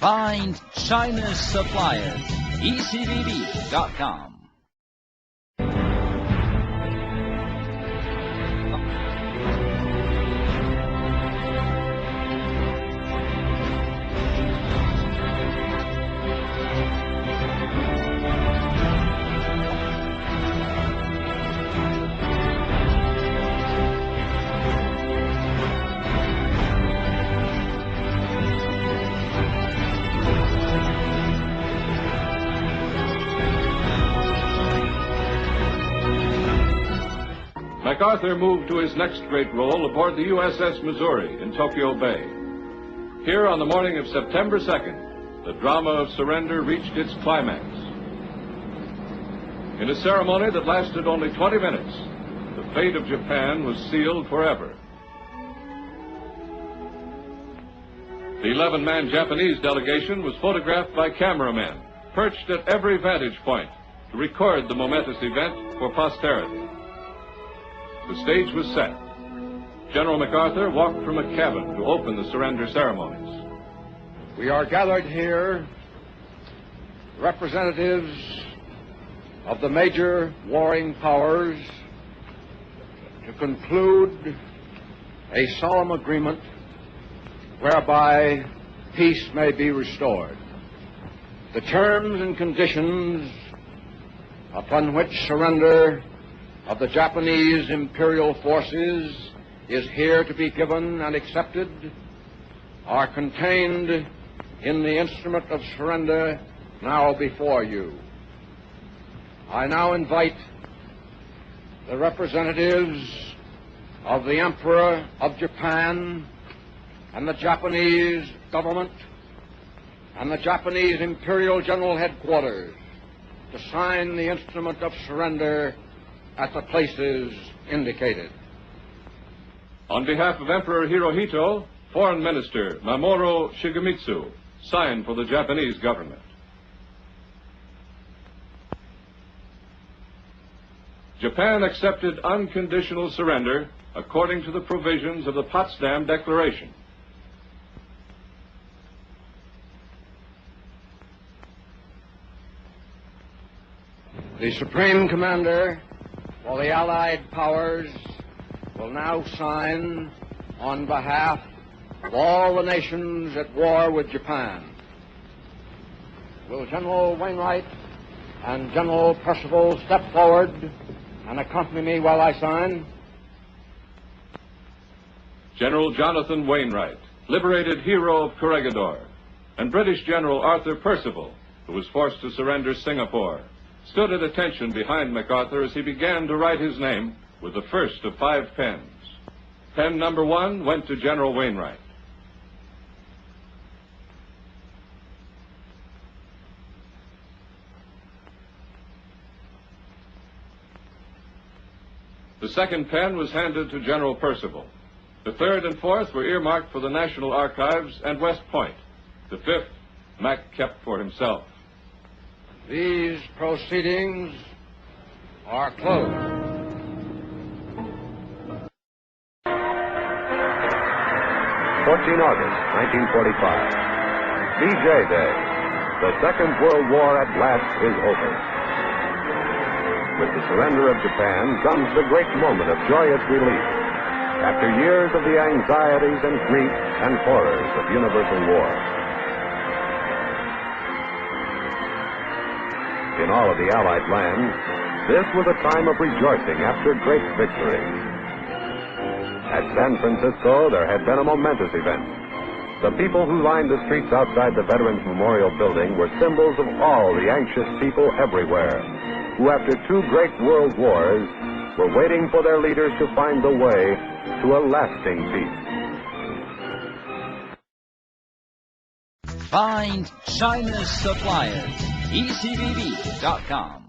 Find China's suppliers. ECBB.com. MacArthur moved to his next great role aboard the USS Missouri in Tokyo Bay. Here on the morning of September 2nd, the drama of surrender reached its climax. In a ceremony that lasted only 20 minutes, the fate of Japan was sealed forever. The 11-man Japanese delegation was photographed by cameramen, perched at every vantage point to record the momentous event for posterity. The stage was set. General MacArthur walked from a cabin to open the surrender ceremonies. We are gathered here, representatives of the major warring powers, to conclude a solemn agreement whereby peace may be restored. The terms and conditions upon which surrender of the Japanese imperial forces is here to be given and accepted are contained in the instrument of surrender now before you. I now invite the representatives of the Emperor of Japan and the Japanese government and the Japanese Imperial General Headquarters to sign the instrument of surrender at the places indicated. On behalf of Emperor Hirohito, Foreign Minister Mamoru Shigemitsu signed for the Japanese government. Japan accepted unconditional surrender according to the provisions of the Potsdam Declaration. The Supreme Commander for the Allied powers will now sign on behalf of all the nations at war with Japan. Will General Wainwright and General Percival step forward and accompany me while I sign? General Jonathan Wainwright, liberated hero of Corregidor, and British General Arthur Percival, who was forced to surrender Singapore, stood at attention behind MacArthur as he began to write his name with the first of 5 pens. Pen number 1 went to General Wainwright. The second pen was handed to General Percival. The third and fourth were earmarked for the National Archives and West Point. The fifth, Mac kept for himself. These proceedings are closed. 14 August, 1945. VJ Day. The Second World War at last is over. With the surrender of Japan comes the great moment of joyous relief after years of the anxieties and grief and horrors of universal war. In all of the Allied lands, this was a time of rejoicing after great victory. At San Francisco, there had been a momentous event. The people who lined the streets outside the Veterans Memorial Building were symbols of all the anxious people everywhere, who after 2 great world wars were waiting for their leaders to find the way to a lasting peace. Find China's suppliers. ECBB.com.